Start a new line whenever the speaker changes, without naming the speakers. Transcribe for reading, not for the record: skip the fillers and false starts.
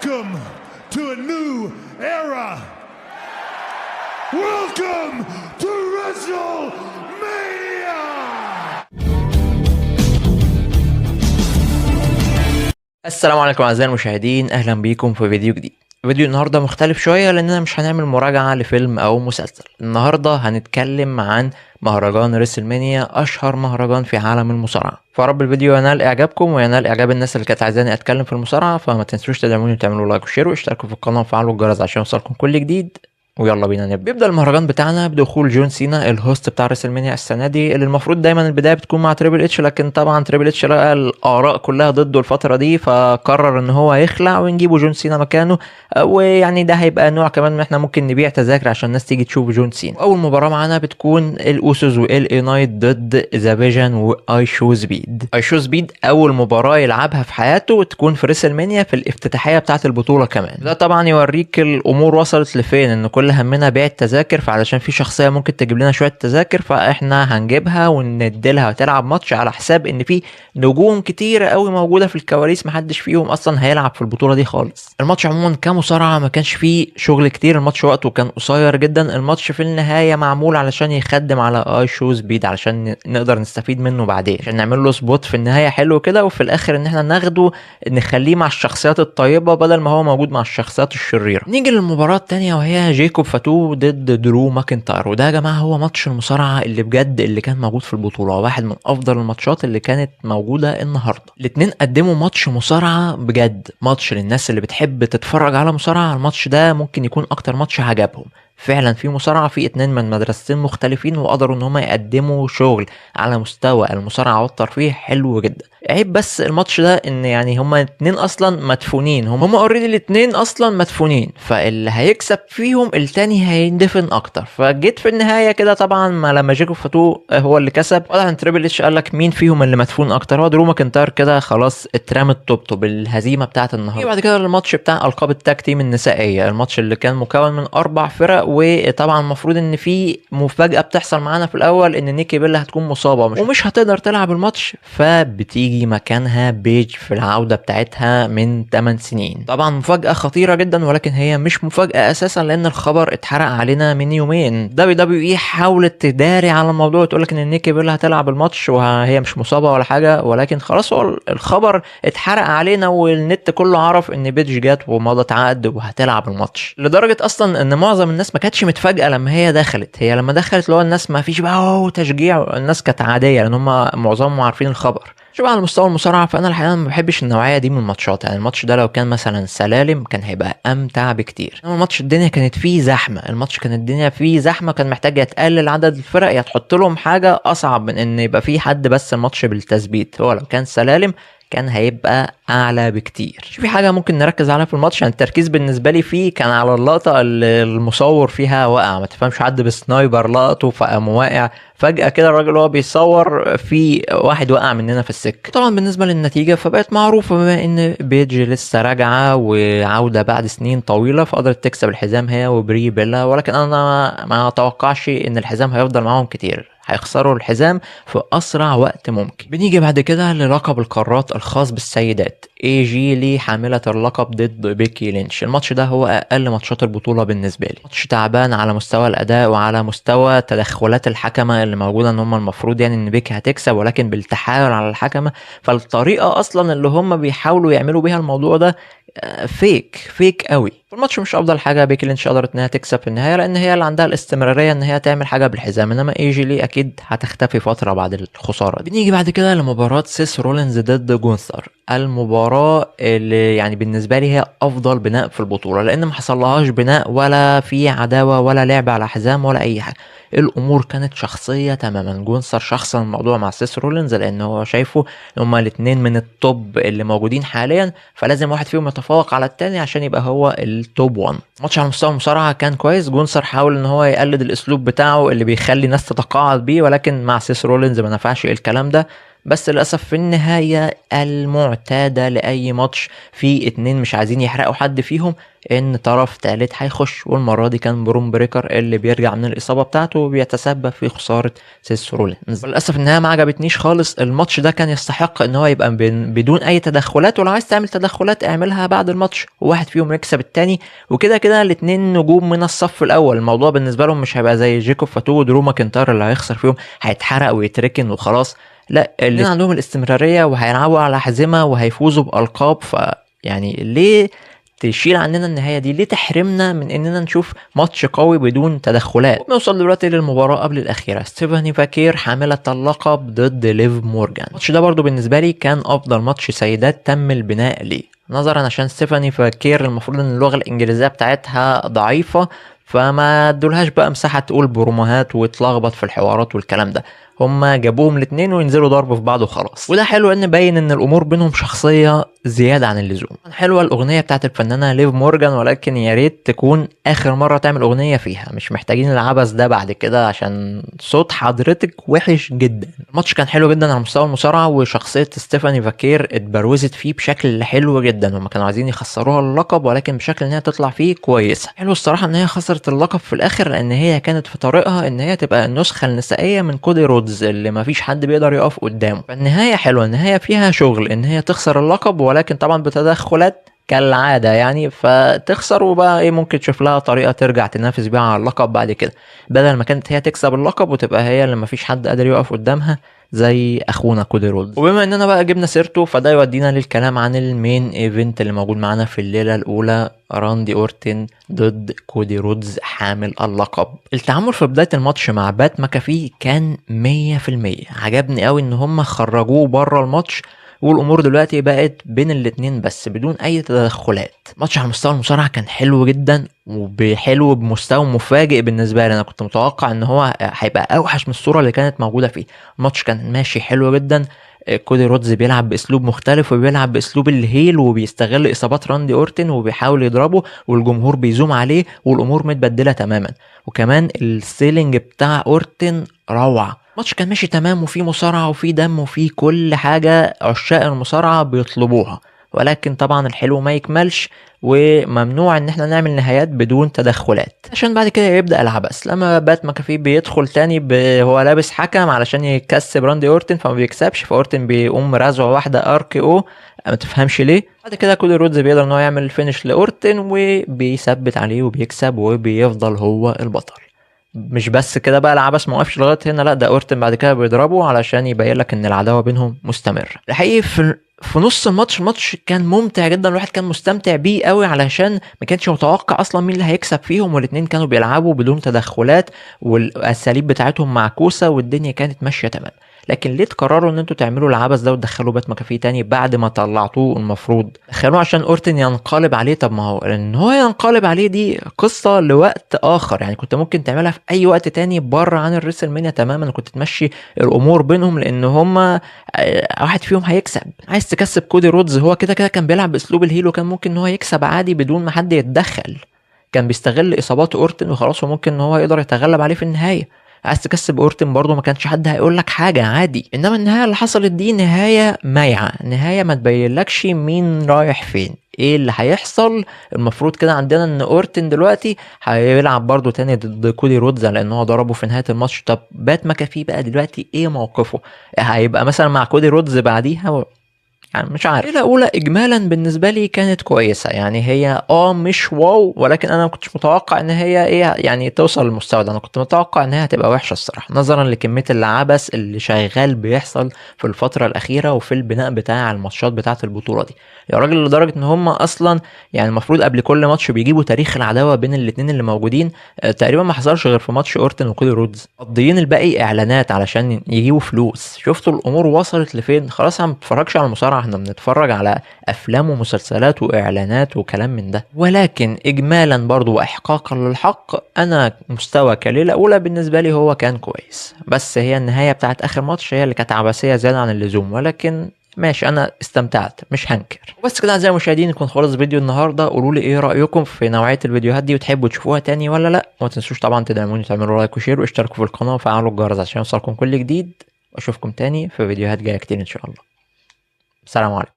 Welcome to a new era. Welcome to WrestleMania.
السلام عليكم اعزائي المشاهدين، اهلا بيكم في فيديو جديد. فيديو النهارده مختلف شويه لاننا مش هنعمل مراجعه لفيلم او مسلسل. النهارده هنتكلم عن مهرجان ريسلمانيا، اشهر مهرجان في عالم المصارعه. فرب الفيديو ينال اعجابكم وينال اعجاب الناس اللي كانت عايزاني اتكلم في المصارعه، فما تنسوش تدعموني وتعملوا لايك وشير واشتركوا في القناه وفعلوا الجرس عشان يوصلكم كل جديد. ويلا بينا نبدا. بيبدا المهرجان بتاعنا بدخول جون سينا الهوست بتاع ريسلمانيا السنه دي، اللي المفروض دايما البدايه بتكون مع تريبل اتش، لكن طبعا تريبل اتش لقى الاراء كلها ضده الفتره دي، فقرر ان هو يخلع ونجيبه جون سينا مكانه. ويعني ده هيبقى نوع كمان ان احنا ممكن نبيع تذاكر عشان الناس تيجي تشوف جون سينا. اول مباراه معانا بتكون الاوسوس وال اي نايت ضد ذا فيجن واي شو سبيد. اي شو سبيد اول مباراه يلعبها في حياته وتكون في ريسلمانيا في الافتتاحيه بتاعه البطوله كمان. ده طبعا يوريك الامور وصلت لفين، ان كل همنا بيع التذاكر، فعلشان في شخصيه ممكن تجيب لنا شويه تذاكر فاحنا هنجيبها ونديلها تلعب ماتش، على حساب ان في نجوم كتيره قوي موجوده في الكواليس محدش فيهم اصلا هيلعب في البطوله دي خالص. الماتش عموما كمصارعه ما كانش فيه شغل كتير، الماتش وقته كان قصير جدا. الماتش في النهايه معمول علشان يخدم على اي شو سبيد علشان نقدر نستفيد منه بعدين، عشان نعمل له سبوت في النهايه حلو كده، وفي الاخر ان احنا ناخده نخليه مع الشخصيات الطيبه بدل ما هو موجود مع الشخصيات الشريره. نيجي للمباراه الثانيه وهي جيكوب فاتو ضد درو ماكنتاير. وده يا جماعه هو ماتش المصارعه اللي بجد اللي كان موجود في البطوله، واحد من افضل الماتشات اللي كانت موجوده النهارده. الاتنين قدموا ماتش مصارعه بجد، ماتش للناس اللي بتحب تتفرج على مصارعه. الماتش ده ممكن يكون اكتر ماتش عجبهم. فعلا في مصارعه، في اتنين من مدرستين مختلفين وقدروا ان هم يقدموا شغل على مستوى المصارعه والترفيه حلو جدا. عيب بس الماتش ده ان يعني هما اتنين اصلا مدفونين، هما اوريدي الاتنين اصلا مدفونين، فاللي هيكسب فيهم التاني هيندفن اكتر. فجيت في النهايه كده طبعا ما لما جيكوب فاتو هو اللي كسب، طبعا تريبل اتش قال لك مين فيهم اللي مدفون اكتر، هو درو ماكنتاير. كده خلاص اترمت توبته بالهزيمه بتاعه النهارده. بعد كده الماتش بتاع القاب التاج تيم النسائيه، الماتش اللي كان مكون من 4 فرق. وطبعا المفروض ان في مفاجاه بتحصل معانا في الاول، ان نيكي بيلا هتكون مصابه ومش هتقدر تلعب الماتش، فبتيجي مكانها بيج في العوده بتاعتها من 8 سنين. طبعا مفاجاه خطيره جدا، ولكن هي مش مفاجاه اساسا لان الخبر اتحرق علينا من يومين. WWE حاولت تداري على الموضوع وتقول لك ان نيكي بيلا هتلعب الماتش وهي مش مصابه ولا حاجه، ولكن خلاص هو الخبر اتحرق علينا والنت كله عرف ان بيج جات ومضت عقد وهتلعب الماتش. لدرجه اصلا ان معظم الناس ما كانتش متفاجئه لما هي دخلت. هي لما دخلت اللي هو الناس ما فيش بقى تشجيع، الناس كانت عاديه لان هم معظمهم عارفين الخبر. شوف على مستوى المصارعه، فانا الحقيقه ما بحبش النوعيه دي من الماتشات. يعني الماتش ده لو كان مثلا سلالم كان هيبقى امتع بكتير. الماتش الدنيا كانت فيه زحمه، الماتش كانت الدنيا فيه زحمه، كان محتاج يتقلل عدد الفرق، يا تحط لهم حاجه اصعب من ان يبقى فيه حد بس الماتش بالتثبيت. هو لو كان سلالم كان هيبقى اعلى بكتير. في حاجه ممكن نركز عليها في الماتش، يعني التركيز بالنسبه لي فيه كان على اللقطه اللي المصور فيها وقع، ما تفهمش حد بسنايبر لقطه فقام واقع فجاه كده. الراجل هو بيصور في واحد وقع مننا في السكه. طبعا بالنسبه للنتيجه فبقت معروفه، بما ان بيج لسه راجعه وعوده بعد سنين طويله، فقدرت تكسب الحزام هي وبري بيلا. ولكن انا ما اتوقعش ان الحزام هيفضل معاهم كتير، هيخسروا الحزام في اسرع وقت ممكن. بنيجي بعد كده للقب القارات الخاص بالسيدات، اي جي لي حامله اللقب ضد بيكي لينش. الماتش ده هو اقل ماتشات البطوله بالنسبه لي، ماتش تعبان على مستوى الاداء وعلى مستوى تدخلات الحكمه اللي موجوده، ان هم المفروض يعني ان بيكي هتكسب، ولكن بالتحايل على الحكمه. فالطريقه اصلا اللي هم بيحاولوا يعملوا بيها الموضوع ده فيك قوي. الماتش مش افضل حاجه. بيكي لينش قدرت انها تكسب في النهايه لان هي اللي عندها الاستمراريه ان هي تعمل حاجه بالحزام، انما اي جي لي اكيد هتختفي فتره بعد الخساره دي. بنيجي بعد كده لمباراه سيس رولينز ضد جونثر، المباراه اللي يعني بالنسبه لي هي افضل بناء في البطوله، لان ما حصلهاش بناء ولا في عداوه ولا لعب على حزام ولا اي حاجه. الامور كانت شخصيه تماما. جونثر شخصا الموضوع مع سيس رولينز لان هو شايفه هما الاثنين من التوب اللي موجودين حاليا، فلازم واحد فيهم يتفوق على التاني عشان يبقى هو التوب 1. ماتش على مستوى المصارعه كان كويس. جونثر حاول ان هو يقلد الاسلوب بتاعه اللي بيخلي ناس تتقاعد بيه، ولكن مع سيس رولينز ما نفعش الكلام ده. بس للاسف في النهايه المعتاده لاي ماتش في اتنين مش عايزين يحرقوا حد فيهم ان طرف تالت هيخش، والمره دي كان برون بريكر اللي بيرجع من الاصابه بتاعته وبيتسبب في خساره سيس رولينز. للاسف النهايه ما عجبتنيش خالص. الماتش ده كان يستحق ان هو يبقى بدون اي تدخلات، ولو عايز تعمل تدخلات اعملها بعد الماتش وواحد فيهم يكسب التاني، وكده كده الاتنين نجوم من الصف الاول. الموضوع بالنسبه لهم مش هيبقى زي جيكوب فاتو ودرو ماكنتاير اللي هيخسر فيهم هيتحرق ويتركن وخلاص. لا، الاتنين عندهم الاستمراريه وهيلعبوا على حزمه وهيفوزوا بالقاب. يعني ليه تشيل عننا النهايه دي؟ ليه تحرمنا من اننا نشوف ماتش قوي بدون تدخلات؟ نوصل دلوقتي للمباراه قبل الاخيره، ستيفاني فاكير حامله اللقب ضد ليف مورجان. الماتش ده برضو بالنسبه لي كان افضل ماتش سيدات تم البناء ليه، نظرا عشان ستيفاني فاكير المفروض ان اللغه الانجليزيه بتاعتها ضعيفه، فما ادولهاش بقى مساحه تقول بروموهات وتلخبط في الحوارات والكلام ده. هما جابوهم الاتنين وينزلوا ضرب في بعض وخلاص، وده حلو ان باين ان الامور بينهم شخصيه زياده عن اللزوم. حلوه الاغنيه بتاعت الفنانه ليف مورجان، ولكن يا ريت تكون اخر مره تعمل اغنيه فيها، مش محتاجين العبث ده بعد كده عشان صوت حضرتك وحش جدا. الماتش كان حلو جدا على مستوى المصارعه، وشخصيه ستيفاني فاكير اتبروزت فيه بشكل حلو جدا. هما كانوا عايزين يخسروها اللقب، ولكن بشكل ان هي تطلع فيه كويسه. حلو الصراحه ان هي خسرت اللقب في الاخر، لان هي كانت في طريقها ان هي تبقى النسخه النسائيه من كودي رودز اللي مفيش حد بيقدر يقف قدامه. فالنهايه حلوه، النهايه فيها شغل ان هي تخسر اللقب، ولكن طبعا بتدخلات كالعاده يعني، فتخسر وبقى ايه ممكن تشوف لها طريقه ترجع تنافس بيها على اللقب بعد كده، بدل ما كانت هي تكسب اللقب وتبقى هي اللي مفيش حد قادر يقف قدامها زي اخونا كودي رودز. وبما اننا بقى جبنا سيرته، فده يودينا للكلام عن المين ايفنت اللي موجود معانا في الليله الاولى، راندي اورتن ضد كودي رودز حامل اللقب. التعامل في بدايه الماتش مع بات ماكافي كان 100%. عجبني قوي ان هم خرجوه بره الماتش، والامور دلوقتي بقت بين الاتنين بس بدون اي تدخلات. ماتش على مستوى المصارعه كان حلو جدا، وحلو بمستوى مفاجئ بالنسبه لي. انا كنت متوقع ان هو هيبقى اوحش من الصوره اللي كانت موجوده فيه. الماتش كان ماشي حلو جدا، كودي رودز بيلعب باسلوب مختلف، وبيلعب باسلوب الهيل، وبيستغل اصابات راندي اورتن وبيحاول يضربه، والجمهور بيزوم عليه، والامور متبدله تماما. وكمان السيلينج بتاع اورتن روعه. الماتش كان ماشي تمام، وفي مصارعه وفي دم وفي كل حاجه عشاق المصارعه بيطلبوها، ولكن طبعا الحلو ما يكملش، وممنوع ان احنا نعمل نهايات بدون تدخلات عشان بعد كده يبدا العبث. لما بات ماكافي بيدخل تاني هو لابس حكم علشان يكسب راندي اورتن، فما بيكسبش، فاورتن بيقوم رازعه واحده ارك او ما تفهمش ليه. بعد كده كودي رودز بيقدر ان هو يعمل الفينش لاورتن وبيثبت عليه وبيكسب وبيفضل هو البطل. مش بس كده بقى العبث ما وقفش لغايه هنا، لا ده اورتن بعد كده بيضربه علشان يبين لك ان العداوه بينهم مستمره. الحقيقه في نص الماتش كان ممتع جدا، الواحد كان مستمتع بيه قوي علشان ما كانش متوقع اصلا مين اللي هيكسب فيهم، والاثنين كانوا بيلعبوا بدون تدخلات والاساليب بتاعتهم معكوسه والدنيا كانت ماشيه تمام. لكن ليه تقرروا ان انتوا تعملوا العبث ده وتدخلوا بات ماكافي تاني بعد ما طلعتوه؟ المفروض دخلوه عشان اورتن ينقلب عليه. طب ما هو ان هو ينقلب عليه دي قصه لوقت اخر، يعني كنت ممكن تعملها في اي وقت تاني بره عن الريسل مانيا تماما، وكنت تمشي الامور بينهم، لان هما واحد فيهم هيكسب. عايز تكسب كودي رودز، هو كده كده كان بيلعب باسلوب الهيلو، كان ممكن ان هو يكسب عادي بدون ما حد يتدخل، كان بيستغل اصابات اورتن وخلاص، وممكن ان هو يقدر يتغلب عليه في النهايه. عايز تكسب اورتن برضه ما كانش حد هيقول لك حاجه عادي. انما النهايه اللي حصلت دي نهايه مايعه، نهايه ما تبينلكش مين رايح فين، ايه اللي هيحصل. المفروض كده عندنا ان اورتن دلوقتي هيلعب برضه تاني ضد كودي رودز لان هو ضربه في نهايه الماتش. طب بات ماكافي بقى دلوقتي ايه موقفه؟ هيبقى مثلا مع كودي رودز بعديها؟ يعني مش عارف. الليله الاولى اجمالا بالنسبه لي كانت كويسه، يعني هي مش واو، ولكن انا ما كنتش متوقع ان هي ايه يعني توصل للمستوى ده. انا كنت متوقع ان هي هتبقى وحشه الصراحه، نظرا لكميه العبث اللي شغال بيحصل في الفتره الاخيره وفي البناء بتاع الماتشات بتاعه البطوله دي يا راجل، لدرجه ان هم اصلا يعني المفروض قبل كل ماتش بيجيبوا تاريخ العداوه بين الاثنين اللي موجودين. تقريبا ما حصلش غير في ماتش اورتن وكودي رودز، مقضيين الباقي اعلانات علشان يجيبوا فلوس. شفتوا الامور وصلت لفين؟ خلاص احنا ما بنتفرجش على المصارعه، احنا بنتفرج على افلام ومسلسلات واعلانات وكلام من ده. ولكن اجمالا برضو واحقاقا للحق، انا مستوى كليله اولى بالنسبه لي هو كان كويس، بس هي النهايه بتاعت اخر ماتش هي اللي كانت عبثيه زياده عن اللزوم، ولكن ماشي انا استمتعت مش هنكر. بس كده اعزائي المشاهدين يكون خلص فيديو النهارده. قولوا لي ايه رايكم في نوعيه الفيديوهات دي وتحبوا تشوفوها تاني ولا لا، وما تنسوش طبعا تدعموني، تعملوا لايك وشير واشتركوا في القناه وفعلوا الجرس عشان يوصلكم كل جديد. واشوفكم تاني في فيديوهات جايه كتير ان شاء الله. السلام عليكم.